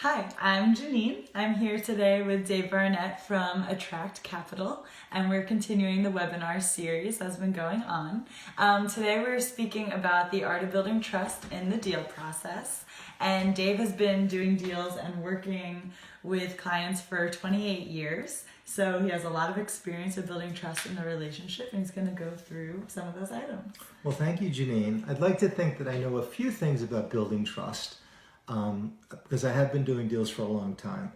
Hi, I'm Janine. I'm here today with Dave Barnett from Attract Capital, and we're continuing the webinar series that's been going on. Today we're speaking about the art of building trust in the deal process, and Dave has been doing deals and working with clients for 28 years, so he has a lot of experience with building trust in the relationship, and he's going to go through some of those items. Well, thank you, Janine. I'd like to think that I know a few things about building trust. Because I have been doing deals for a long time,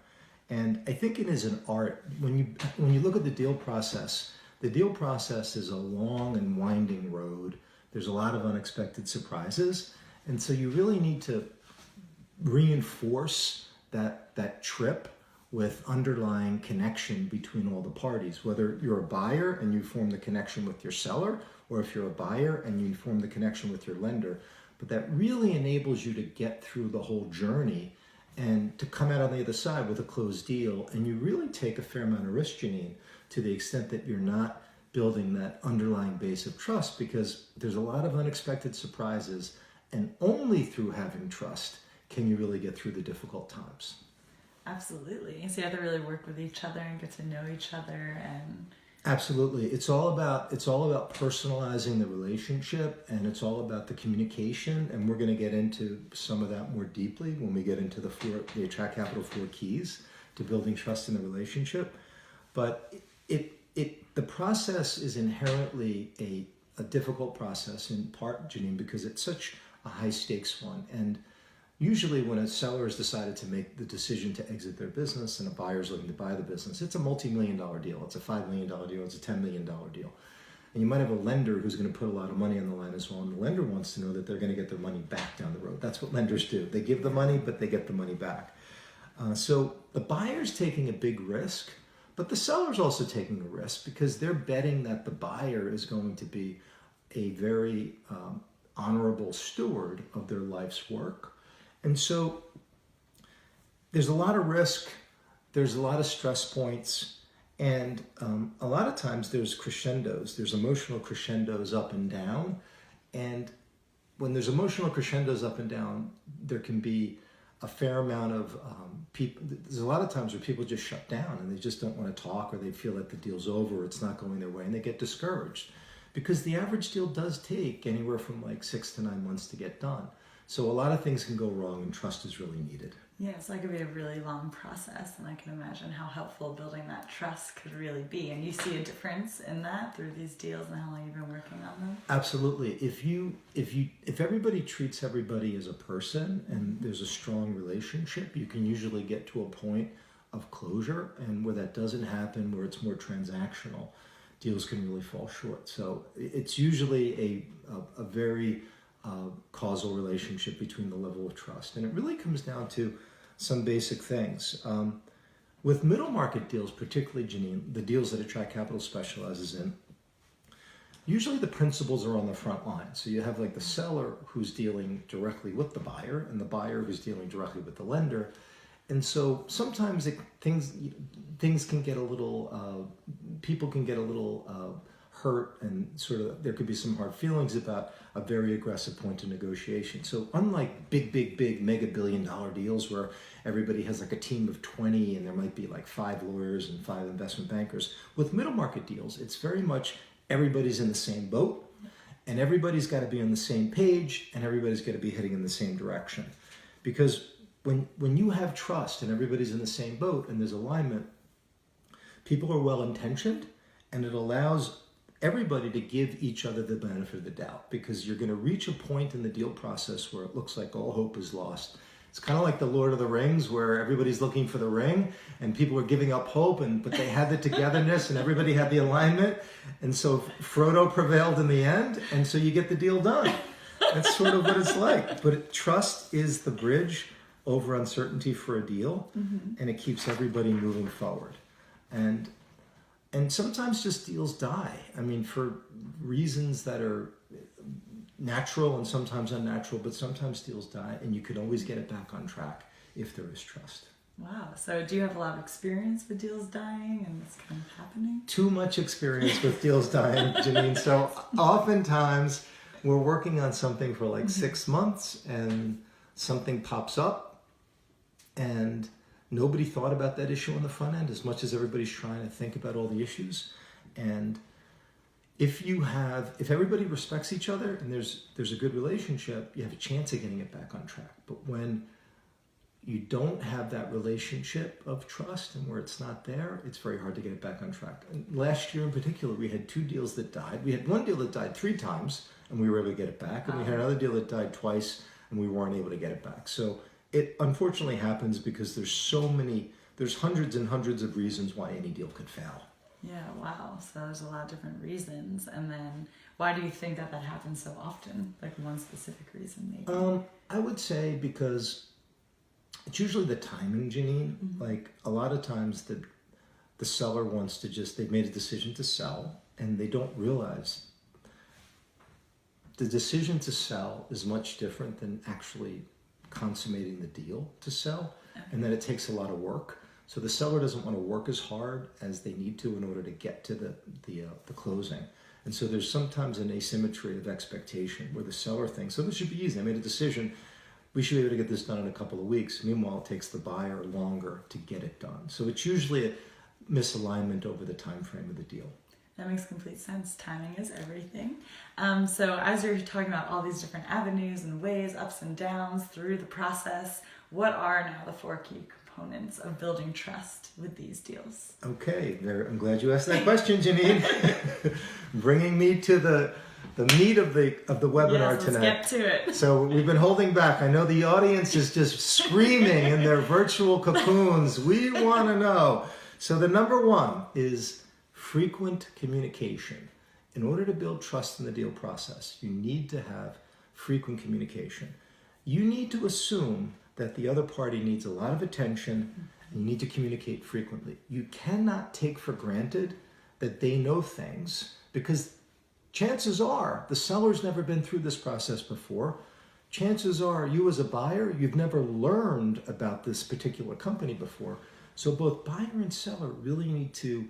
and I think it is an art. When you look at the deal process is a long and winding road. There's a lot of unexpected surprises, and so you really need to reinforce that trip with underlying connection between all the parties. Whether you're a buyer and you form the connection with your seller, or if you're a buyer and you form the connection with your lender. But that really enables you to get through the whole journey and to come out on the other side with a closed deal. And you really take a fair amount of risk, Janine, to the extent that you're not building that underlying base of trust, because there's a lot of unexpected surprises, and only through having trust can you really get through the difficult times. Absolutely. So you have to really work with each other and get to know each other. And Absolutely. It's all about personalizing the relationship, and it's all about the communication. And we're going to get into some of that more deeply when we get into the Attract Capital 4 keys to building trust in the relationship. But the process is inherently a difficult process, in part, Janine, because it's such a high stakes one. And usually when a seller has decided to make the decision to exit their business and a buyer is looking to buy the business, it's a multi-million-dollar deal. It's a $5 million deal. It's a $10 million deal. And you might have a lender who's going to put a lot of money on the line as well. And the lender wants to know that they're going to get their money back down the road. That's what lenders do. They give the money, but they get the money back. So the buyer's taking a big risk, but the seller's also taking a risk because they're betting that the buyer is going to be a very honorable steward of their life's work. And so there's a lot of risk, there's a lot of stress points, and a lot of times there's crescendos, there's emotional crescendos up and down. And when there's emotional crescendos up and down, there can be a fair amount of people. There's a lot of times where people just shut down and they just don't want to talk, or they feel like the deal's over, or it's not going their way, and they get discouraged. Because the average deal does take anywhere from like 6 to 9 months to get done. So a lot of things can go wrong, and trust is really needed. yeah, so that could be a really long process, and I can imagine how helpful building that trust could really be. And you see a difference in that through these deals and how long you've been working on them? Absolutely. If everybody treats everybody as a person and there's a strong relationship, you can usually get to a point of closure. And where that doesn't happen, where it's more transactional, deals can really fall short. So it's usually a very causal relationship between the level of trust. And it really comes down to some basic things. With middle market deals, particularly, Janine, the deals that Attract Capital specializes in, usually the principals are on the front line. So you have like the seller who's dealing directly with the buyer, and the buyer who's dealing directly with the lender. And so sometimes things can get a little, people can get a little hurt, and sort of there could be some hard feelings about a very aggressive point of negotiation. So unlike big mega billion-dollar deals where everybody has like a team of 20 and there might be like 5 lawyers and 5 investment bankers, with middle market deals, it's very much everybody's in the same boat, and everybody's got to be on the same page, and everybody's got to be heading in the same direction. Because when you have trust and everybody's in the same boat and there's alignment, people are well-intentioned, and it allows everybody to give each other the benefit of the doubt, because you're going to reach a point in the deal process where it looks like all hope is lost. It's kind of like the Lord of the Rings, where everybody's looking for the ring and people are giving up hope, but they had the togetherness and everybody had the alignment, and so Frodo prevailed in the end, and so you get the deal done. That's sort of what it's like. But trust is the bridge over uncertainty for a deal, and it keeps everybody moving forward. And sometimes just deals die. I mean, for reasons that are natural and sometimes unnatural, but sometimes deals die, and you can always get it back on track if there is trust. Wow. So do you have a lot of experience with deals dying and this kind of happening? Too much experience with deals dying, Janine. So oftentimes we're working on something for like 6 months, and something pops up, And nobody thought about that issue on the front end as much as everybody's trying to think about all the issues. And if everybody respects each other and there's a good relationship, you have a chance of getting it back on track. But when you don't have that relationship of trust and where it's not there, it's very hard to get it back on track. And last year in particular, we had 2 deals that died. We had one deal that died 3 times and we were able to get it back. And we had another deal that died twice and we weren't able to get it back. So it unfortunately happens because there's hundreds and hundreds of reasons why any deal could fail. Yeah, wow. So there's a lot of different reasons. And then why do you think that happens so often? Like one specific reason maybe? I would say because it's usually the timing, Janine. Mm-hmm. Like a lot of times the seller wants to they've made a decision to sell and they don't realize the decision to sell is much different than actually consummating the deal to sell, and that it takes a lot of work. So the seller doesn't want to work as hard as they need to in order to get to the closing. And so there's sometimes an asymmetry of expectation where the seller thinks, oh, this should be easy. I made a decision. We should be able to get this done in a couple of weeks. Meanwhile, it takes the buyer longer to get it done. So it's usually a misalignment over the time frame of the deal. That makes complete sense. Timing is everything. So as you're talking about all these different avenues and ways, ups and downs through the process, what are now the 4 key components of building trust with these deals? Okay, I'm glad you asked that question, Janine. Bringing me to the meat of the webinar tonight. Let's get to it. So we've been holding back. I know the audience is just screaming in their virtual cocoons. We want to know. So the number 1 is frequent communication. In order to build trust in the deal process, you need to have frequent communication. You need to assume that the other party needs a lot of attention and you need to communicate frequently. You cannot take for granted that they know things because chances are the seller's never been through this process before. Chances are you as a buyer, you've never learned about this particular company before. So both buyer and seller really need to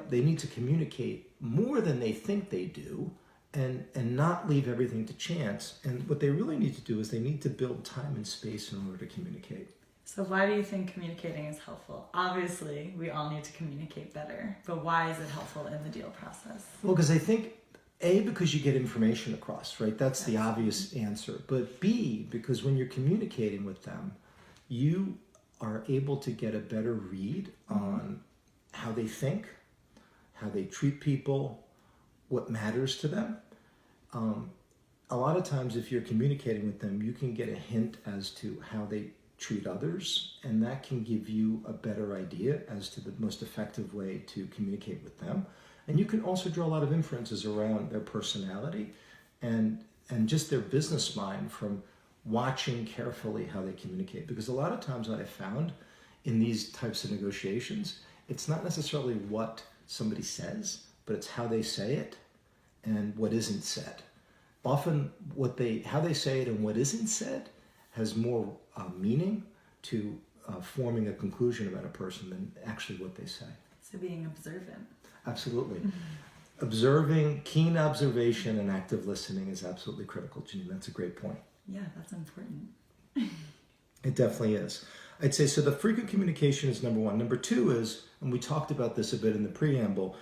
they need to communicate more than they think they do and not leave everything to chance. And what they really need to do is they need to build time and space in order to communicate. So why do you think communicating is helpful? Obviously, we all need to communicate better, but why is it helpful in the deal process? Well, because I think, A, because you get information across, right? That's the obvious answer. But B, because when you're communicating with them, you are able to get a better read on how they think, how they treat people, what matters to them. A lot of times if you're communicating with them, you can get a hint as to how they treat others, and that can give you a better idea as to the most effective way to communicate with them. And you can also draw a lot of inferences around their personality and just their business mind from watching carefully how they communicate. Because a lot of times what I found in these types of negotiations, it's not necessarily what somebody says, but it's how they say it and what isn't said. Often how they say it and what isn't said has more meaning to forming a conclusion about a person than actually what they say. So being observant. Absolutely. Observing, keen observation and active listening is absolutely critical, Janine. That's a great point. Yeah, that's important. It definitely is. I'd say, so the frequent communication is number 1. Number 2 is, and we talked about this a bit in the preamble,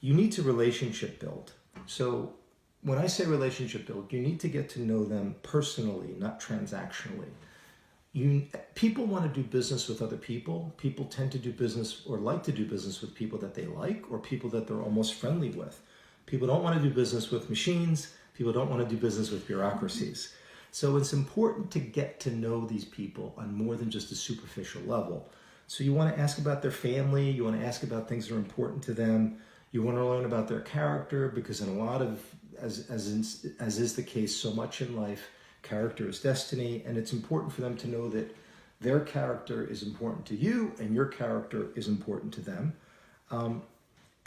you need to relationship build. So when I say relationship build, you need to get to know them personally, not transactionally. People want to do business with other people. People tend to do business or like to do business with people that they like or people that they're almost friendly with. People don't want to do business with machines. People don't want to do business with bureaucracies. So it's important to get to know these people on more than just a superficial level. So you want to ask about their family. You want to ask about things that are important to them. You want to learn about their character because in a lot of, as is the case so much in life, character is destiny, and it's important for them to know that their character is important to you and your character is important to them.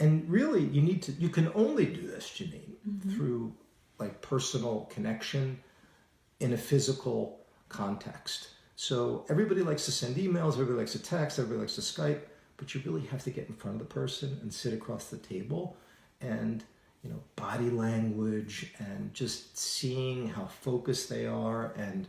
And really, you can only do this, Janine, through like personal connection in a physical context. So everybody likes to send emails, everybody likes to text, everybody likes to Skype, but you really have to get in front of the person and sit across the table and body language and just seeing how focused they are and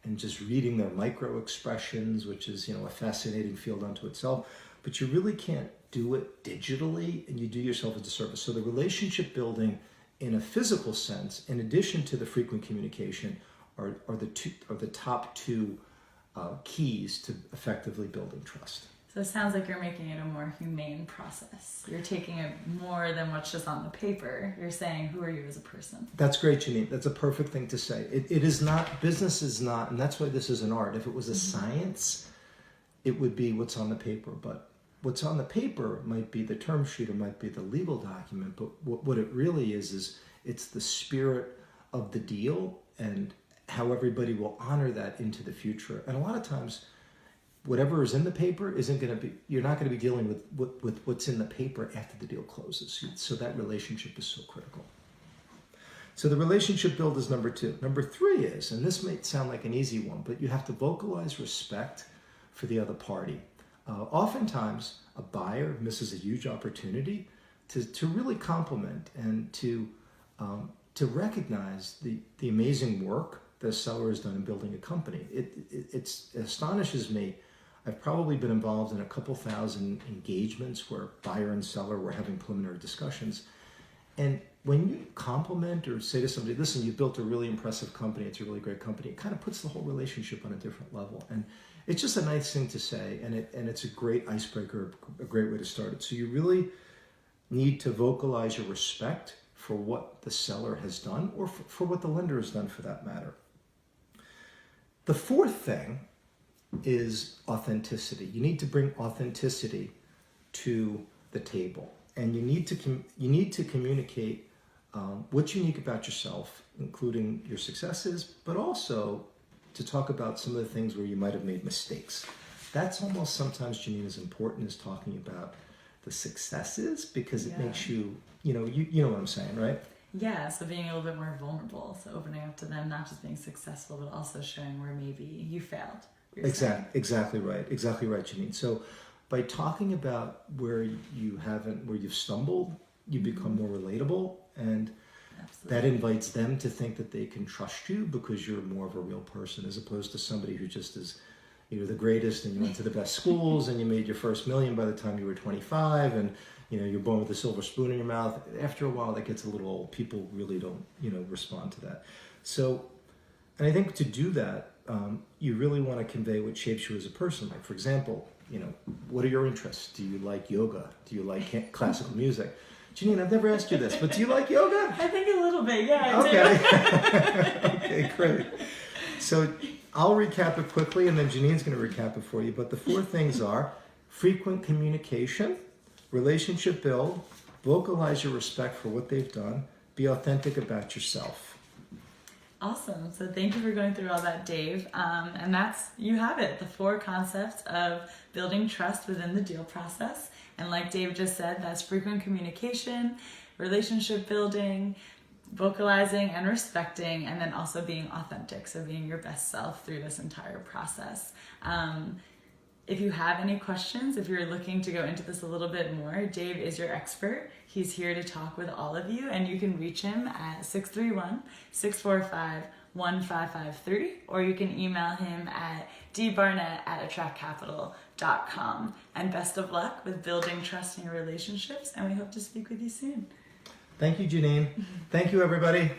and just reading their micro expressions, which is, a fascinating field unto itself. But you really can't do it digitally, and you do yourself a disservice. So the relationship building in a physical sense, in addition to the frequent communication, are the top two keys to effectively building trust. So it sounds like you're making it a more humane process. You're taking it more than what's just on the paper. You're saying, who are you as a person? That's great, Janine. That's a perfect thing to say. It is not, business is not, and that's why this is an art. If it was a science, it would be what's on the paper. But what's on the paper might be the term sheet, or might be the legal document. But what it really is it's the spirit of the deal and how everybody will honor that into the future. And a lot of times, whatever is in the paper isn't going to be, you're not going to be dealing with what's in the paper after the deal closes. So that relationship is so critical. So the relationship build is number 2. Number 3 is, and this might sound like an easy one, but you have to vocalize respect for the other party. Oftentimes, a buyer misses a huge opportunity to really compliment and to recognize the amazing work the seller has done in building a company. It astonishes me. I've probably been involved in a couple thousand engagements where buyer and seller were having preliminary discussions. And when you compliment or say to somebody, listen, you built a really impressive company, it's a really great company, it kind of puts the whole relationship on a different level. And it's just a nice thing to say, and it's a great icebreaker, a great way to start it. So you really need to vocalize your respect for what the seller has done, or for what the lender has done for that matter. The 4th thing is authenticity. You need to bring authenticity to the table, and you need to communicate what's unique about yourself, including your successes, but also to talk about some of the things where you might have made mistakes. That's almost sometimes, Janine, as important as talking about the successes, because it makes you know what I'm saying, right? Yeah, so being a little bit more vulnerable, so opening up to them, not just being successful, but also showing where maybe you failed. Exactly right, Janine. So by talking about where you've stumbled, you become more relatable, and that invites them to think that they can trust you because you're more of a real person, as opposed to somebody who just is, the greatest, and you went to the best schools and you made your first million by the time you were 25, and you're born with a silver spoon in your mouth. After a while, that gets a little old. People really don't, respond to that. So, and I think to do that, you really want to convey what shapes you as a person. Like, for example, what are your interests? Do you like yoga? Do you like classical music? Janine, I've never asked you this, but do you like yoga? I think a little bit, yeah, I do. Okay, great. So I'll recap it quickly, and then Janine's going to recap it for you. But the 4 things are frequent communication, relationship build, vocalize your respect for what they've done, be authentic about yourself. Awesome. So thank you for going through all that, Dave. And you have it, the 4 concepts of building trust within the deal process. And like Dave just said, that's frequent communication, relationship building, vocalizing and respecting, and then also being authentic. So being your best self through this entire process. If you have any questions, if you're looking to go into this a little bit more, Dave is your expert. He's here to talk with all of you, and you can reach him at 631-645-1553, or you can email him at dbarnett@attractcapital.com. And best of luck with building trust in your relationships, and we hope to speak with you soon. Thank you, Janine. Thank you, everybody.